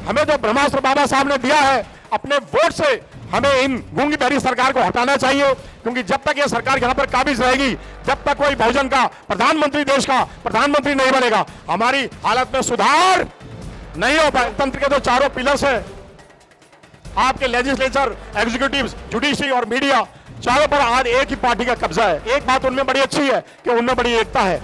हमें जो ब्रह्मास्त्र बाबा साहब ने दिया है, अपने वोट से हमें इन गूंगी बहरी सरकार को हटाना चाहिए, क्योंकि जब तक ये सरकार यहां पर काबिज रहेगी, जब तक कोई बहुजन का प्रधानमंत्री, देश का प्रधानमंत्री नहीं बनेगा, हमारी हालत में सुधार नहीं हो पाए। तंत्र के जो चारों पिलर्स है, आपके लेजिस्लेचर, एग्जीक्यूटिव, जुडिशरी और मीडिया, चारों पर आज एक ही पार्टी का कब्जा है। एक बात उनमें बड़ी अच्छी है कि उनमें बड़ी एकता है।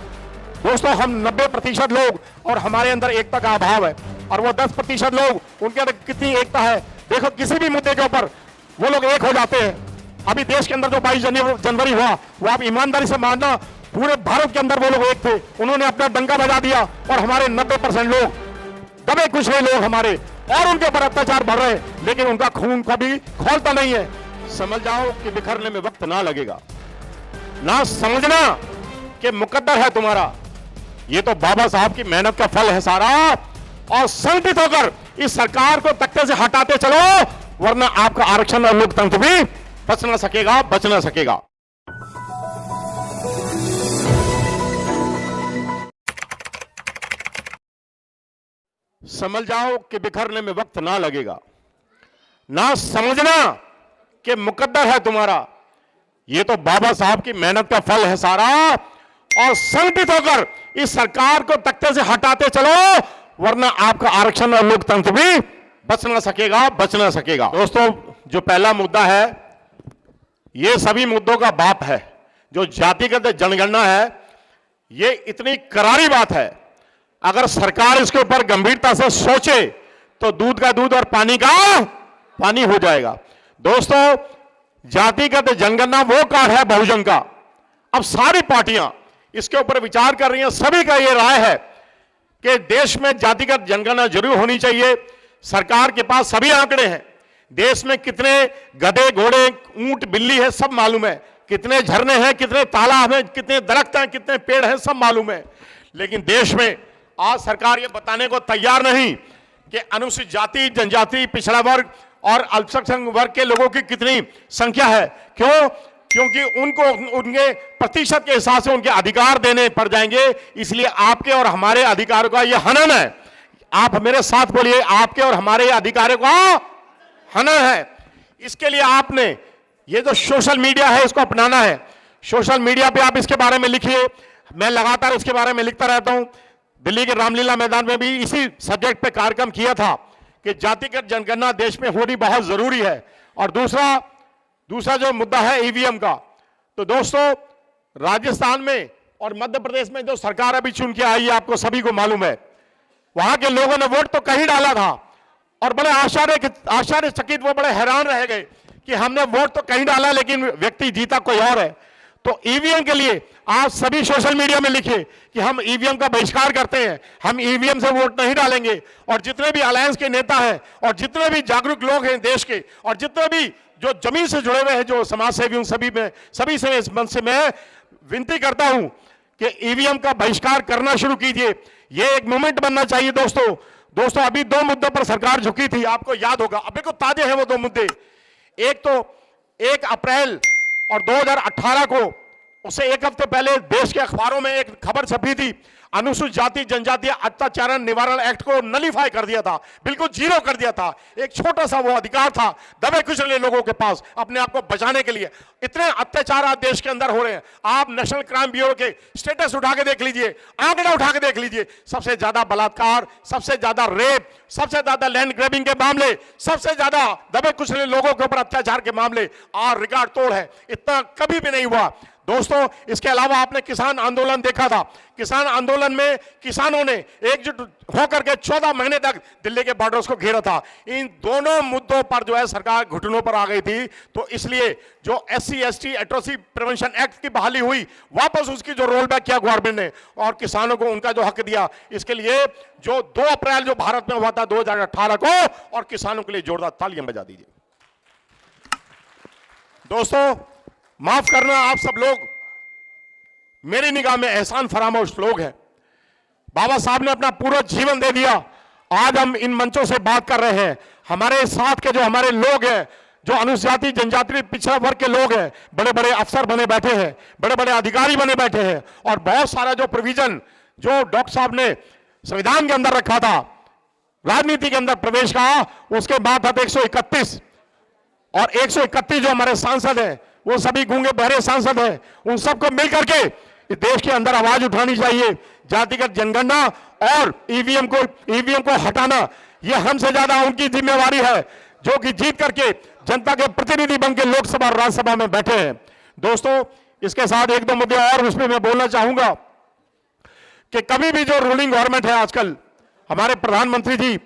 दोस्तों, हम 90% लोग और हमारे अंदर एकता का अभाव है, और वो 10% लोग, उनके अंदर कितनी एकता है। देखो, किसी भी मुद्दे के ऊपर वो लोग एक हो जाते हैं। अभी देश के अंदर जो 22 जनवरी हुआ, वो आप ईमानदारी से मानना, पूरे भारत के अंदर वो लोग एक थे। उन्होंने अपना डंका बजा दिया और हमारे 90% लोग, दबे कुचले लोग हमारे, और उनके ऊपर अत्याचार बढ़ रहे हैं, लेकिन उनका खून कभी खौलता नहीं है। समझ जाओ कि बिखरने में वक्त ना लगेगा। ना समझना कि मुकद्दर है तुम्हारा, ये तो बाबा साहब की मेहनत का फल है सारा। और संगठित होकर इस सरकार को तख्ते से हटाते चलो, वरना आपका आरक्षण और लोकतंत्र भी बच ना सकेगा, बच ना सकेगा। समझ जाओ कि बिखरने में वक्त ना लगेगा। ना समझना कि मुकद्दर है तुम्हारा, ये तो बाबा साहब की मेहनत का फल है सारा। और संगठित होकर इस सरकार को तख्ते से हटाते चलो, वरना आपका आरक्षण और लोकतंत्र भी बच ना सकेगा, बच ना सकेगा। दोस्तों, जो पहला मुद्दा है, ये सभी मुद्दों का बाप है। जो जातिगत जनगणना है, ये इतनी करारी बात है। अगर सरकार इसके ऊपर गंभीरता से सोचे तो दूध का दूध और पानी का पानी हो जाएगा। दोस्तों, जातिगत जनगणना वो कार्ड है बहुजन का। अब सारी पार्टियां इसके ऊपर विचार कर रही हैं। सभी का ये राय है कि देश में जातिगत जनगणना जरूर होनी चाहिए। सरकार के पास सभी आंकड़े हैं। देश में कितने गधे, घोड़े, ऊंट, बिल्ली है, सब मालूम है। कितने झरने हैं, कितने तालाब हैं, कितने दरख्त हैं, कितने पेड़ हैं, सब मालूम है। लेकिन देश में आज सरकार ये बताने को तैयार नहीं कि अनुसूचित जाति, जनजाति, पिछड़ा वर्ग और अल्पसंख्यक वर्ग के लोगों की कितनी संख्या है। क्यों? क्योंकि उनको उनके प्रतिशत के हिसाब से उनके अधिकार देने पड़ जाएंगे। इसलिए आपके और हमारे अधिकारों का यह हनन है। आप मेरे साथ बोलिए, आपके और हमारे अधिकारों का हनन है। इसके लिए आपने ये जो सोशल मीडिया है, इसको अपनाना है। सोशल मीडिया पे आप इसके बारे में लिखिए। मैं लगातार इसके बारे में लिखता रहता हूं। दिल्ली के रामलीला मैदान में भी इसी सब्जेक्ट पे कार्यक्रम किया था कि जातिगत जनगणना देश में होनी बहुत जरूरी है। और दूसरा जो मुद्दा है ईवीएम का, तो दोस्तों, राजस्थान में और मध्य प्रदेश में जो सरकार अभी चुन के आई है, आपको सभी को मालूम है, वहां के लोगों ने वोट तो कहीं डाला था और बड़े आश्चर्यचकित, वो बड़े हैरान रह गए कि हमने वोट तो कहीं डाला लेकिन व्यक्ति जीता कोई और है। तो ईवीएम के लिए आप सभी सोशल मीडिया में लिखिए कि हम ईवीएम का बहिष्कार करते हैं, हम ईवीएम से वोट नहीं डालेंगे। और जितने भी अलायंस के नेता हैं और जितने भी जागरूक लोग हैं देश के, और जितने भी जो जमीन से जुड़े हुए हैं, जो समाज सेवी, सभी से इस मन से मैं विनती करता हूं कि ईवीएम का बहिष्कार करना शुरू कीजिए। ये एक मूवमेंट बनना चाहिए। दोस्तों, अभी 2 मुद्दों पर सरकार झुकी थी, आपको याद होगा। अभी को ताजे हैं वो 2 मुद्दे। एक तो 1 अप्रैल और 2018 को, उससे 1 हफ्ते पहले देश के अखबारों में एक खबर छपी थी, अनुसूचित जाति जनजाति अत्याचार निवारण एक्ट को नलीफाई कर दिया था, बिल्कुल जीरो कर दिया था। एक छोटा सा वो अधिकार था दबे कुचले लोगों के पास अपने आप को बचाने के लिए। इतने अत्याचार आज देश के अंदर हो रहे हैं। आप नेशनल क्राइम ब्यूरो के स्टेटस उठा के देख लीजिए, आंकड़ा उठा के देख लीजिए। सबसे ज्यादा बलात्कार, सबसे ज्यादा रेप, सबसे ज्यादा लैंड ग्रैबिंग के मामले, सबसे ज्यादा दबे कुचले लोगों के ऊपर अत्याचार के मामले आज रिकॉर्ड तोड़ है। इतना कभी भी नहीं हुआ। दोस्तों, इसके अलावा आपने किसान आंदोलन देखा था। किसान आंदोलन में किसानों ने एकजुट होकर के 14 महीने तक दिल्ली के बॉर्डर्स को घेरा था। इन दोनों मुद्दों पर जो है सरकार घुटनों पर आ गई थी। तो इसलिए जो SC/ST एट्रोसिटी प्रिवेंशन एक्ट की बहाली हुई, वापस उसकी जो रोल बैक किया गवर्नमेंट ने और किसानों को उनका जो हक दिया, इसके लिए जो 2 अप्रैल जो भारत में हुआ था 2018 को, और किसानों के लिए जोरदार तालियां बजा दीजिए। दोस्तों, माफ करना आप सब लोग, मेरी निगाह में एहसान फरामोश लोग हैं। बाबा साहब ने अपना पूरा जीवन दे दिया। आज हम इन मंचों से बात कर रहे हैं। हमारे साथ के जो हमारे लोग हैं, जो अनुसूचित जनजाति पिछड़ा वर्ग के लोग हैं, बड़े बड़े अफसर बने बैठे हैं, बड़े बड़े अधिकारी बने बैठे हैं, और बहुत सारा जो प्रोविजन जो डॉक्टर साहब ने संविधान के अंदर रखा था, राजनीति के अंदर प्रवेश कहा, उसके बाद 131 और 131 जो हमारे सांसद हैं वो सभी गूंगे बहरे सांसद हैं, उन सबको मिलकर के इस देश के अंदर आवाज उठानी चाहिए। जातिगत जनगणना और ईवीएम को हटाना ये हमसे ज्यादा उनकी जिम्मेवारी है, जो कि जीत करके जनता के प्रतिनिधि बनकर लोकसभा और राज्यसभा में बैठे हैं। दोस्तों, इसके साथ एक दो मुद्दे और उसमें मैं बोलना चाहूंगा कि कभी भी जो रूलिंग गवर्नमेंट है आजकल, हमारे प्रधानमंत्री जी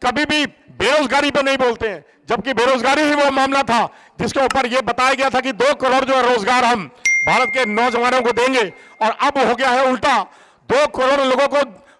कभी भी बेरोजगारी पे नहीं बोलते हैं, जबकि बेरोजगारी ही वो मामला था जिसके ऊपर यह बताया गया था कि 2 करोड़ जो रोजगार हम भारत के नौजवानों को देंगे, और अब हो गया है उल्टा। 2 करोड़ लोगों को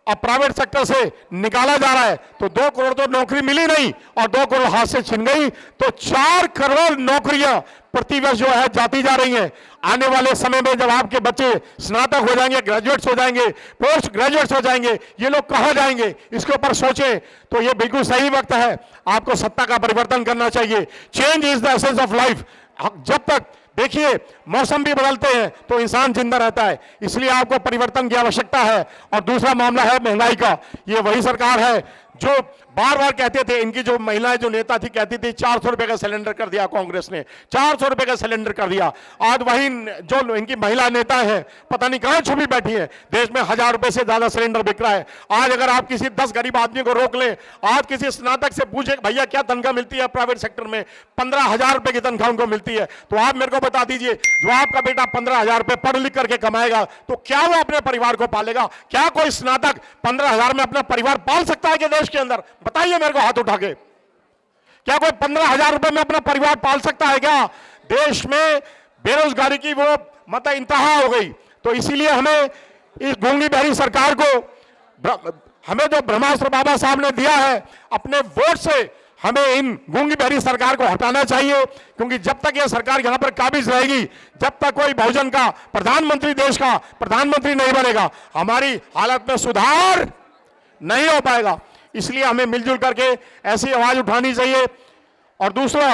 अब प्राइवेट सेक्टर से निकाला जा रहा है, तो 2 करोड़ तो नौकरी मिली नहीं और 2 करोड़ हाथ से छिन गई, तो 4 करोड़ नौकरियां प्रतिवर्ष जो है जाती जा रही हैं। आने वाले समय में जब आपके बच्चे स्नातक हो जाएंगे, ग्रेजुएट्स हो जाएंगे, पोस्ट ग्रेजुएट्स हो जाएंगे, ये लोग कहां जाएंगे, इसके ऊपर सोचें। तो ये बिल्कुल सही वक्त है, आपको सत्ता का परिवर्तन करना चाहिए। Change is the essence of life. जब तक देखिए मौसम भी बदलते हैं तो इंसान जिंदा रहता है, इसलिए आपको परिवर्तन की आवश्यकता है। और दूसरा मामला है महंगाई का। ये वही सरकार है जो बार बार कहते थे, इनकी जो महिलाएं जो नेता थी कहती थी 400 रुपए का सिलेंडर कर दिया कांग्रेस ने, 400 रुपए का सिलेंडर कर दिया। आज वही जो इनकी महिला नेता हैं पता नहीं कहां छुपी बैठी है, देश में 1000 रुपए से ज्यादा सिलेंडर बिक रहा है। आज अगर आप किसी 10 गरीब आदमी को रोक लें, आज किसी स्नातक से पूछे भैया क्या तनख्वाह मिलती है प्राइवेट सेक्टर में, 15,000 रुपए की तनख्वाह उनको मिलती है, तो आप मेरे को बता दीजिए, जो आपका बेटा 15,000 रुपए पढ़ लिख करके कमाएगा तो क्या वो अपने परिवार को पालेगा? क्या कोई स्नातक 15,000 में अपना परिवार पाल सकता है कि देश के अंदर? बताइए मेरे को हाथ उठा के, क्या कोई 15,000 रुपए में अपना परिवार पाल सकता है क्या? देश में बेरोजगारी की वो मतलब इंतहा हो गई। तो इसीलिए हमें इस गूंगी बहरी सरकार को, हमें जो ब्रह्मास्त्र बाबा साहब ने दिया है, अपने वोट से हमें इन गूंगी बहरी सरकार को हटाना चाहिए। क्योंकि जब तक यह सरकार यहां पर काबिज रहेगी, जब तक कोई बहुजन का प्रधानमंत्री, देश का प्रधानमंत्री नहीं बनेगा, हमारी हालत में सुधार नहीं हो पाएगा। इसलिए हमें मिलजुल करके ऐसी आवाज उठानी चाहिए। और दूसरा,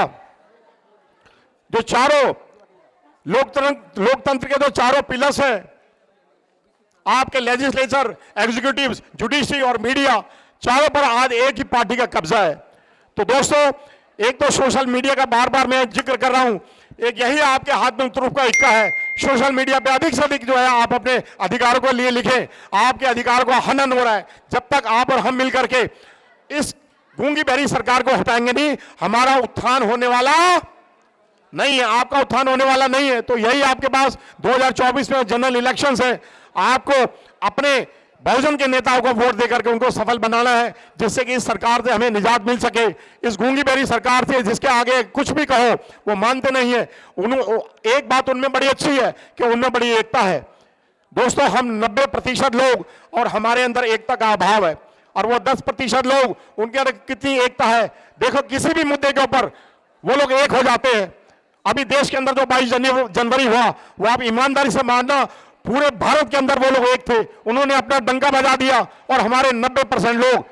जो चारों लोकतंत्र के जो चारों पिलर्स हैं, आपके लेजिस्लेचर, एग्जीक्यूटिव, जुडिशरी और मीडिया, चारों पर आज एक ही पार्टी का कब्जा है। तो दोस्तों, एक तो सोशल मीडिया का बार बार मैं जिक्र कर रहा हूं, एक यही आपके हाथ में तुरुफ का इक्का है। सोशल मीडिया पे अधिक से अधिक जो है आप अपने अधिकारों को लिए लिखें, आपके अधिकार को हनन हो रहा है। जब तक आप और हम मिलकर के इस गूंगी बहरी सरकार को हटाएंगे नहीं, हमारा उत्थान होने वाला नहीं है, आपका उत्थान होने वाला नहीं है। तो यही आपके पास 2024 में जनरल इलेक्शंस है, आपको अपने बहुजन के नेताओं को वोट देकर के उनको सफल बनाना है, जिससे कि इस सरकार से हमें निजात मिल सके। इस गूंगी बहरी सरकार से जिसके आगे कुछ भी कहो वो मानते नहीं है। एक बात उनमें बड़ी अच्छी है कि उनमें बड़ी एकता है। दोस्तों, हम 90% लोग और हमारे अंदर एकता का अभाव है, और वो 10% लोग, उनके अंदर कितनी एकता है। देखो, किसी भी मुद्दे के ऊपर वो लोग एक हो जाते हैं। अभी देश के अंदर जो 22 जनवरी हुआ, वो आप ईमानदारी से मानना, पूरे भारत के अंदर वो लोग एक थे, उन्होंने अपना डंका बजा दिया और हमारे 90% लोग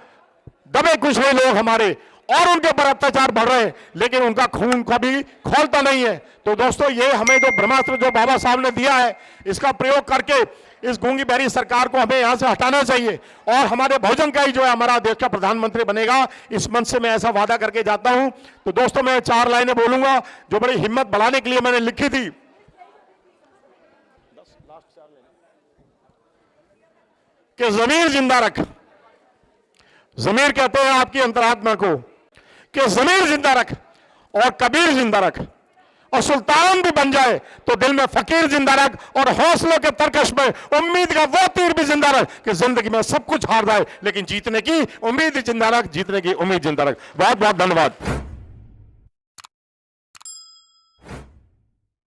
दबे कुछ है लोग हमारे, और उनके ऊपर अत्याचार बढ़ रहे हैं, लेकिन उनका खून कभी खोलता नहीं है। तो दोस्तों, ये हमें जो ब्रह्मास्त्र जो बाबा साहब ने दिया है, इसका प्रयोग करके इस गूंगी बहरी सरकार को हमें यहां से हटाना चाहिए, और हमारे बहुजन का ही जो है हमारा देश का प्रधानमंत्री बनेगा। इस मंच से मैं ऐसा वादा करके जाता हूं। तो दोस्तों, मैं 4 लाइनें बोलूंगा जो बड़ी हिम्मत बढ़ाने के लिए मैंने लिखी थी। कि ज़मीर जिंदा रख, ज़मीर कहते हैं आपकी अंतरात्मा को, कि ज़मीर जिंदा रख और कबीर जिंदा रख, और सुल्तान भी बन जाए तो दिल में फकीर जिंदा रख, और हौसलों के तरकश में उम्मीद का वो तीर भी जिंदा रख कि जिंदगी में सब कुछ हार जाए लेकिन जीतने की उम्मीद जिंदा रख, जीतने की उम्मीद जिंदा रख। बहुत बहुत धन्यवाद।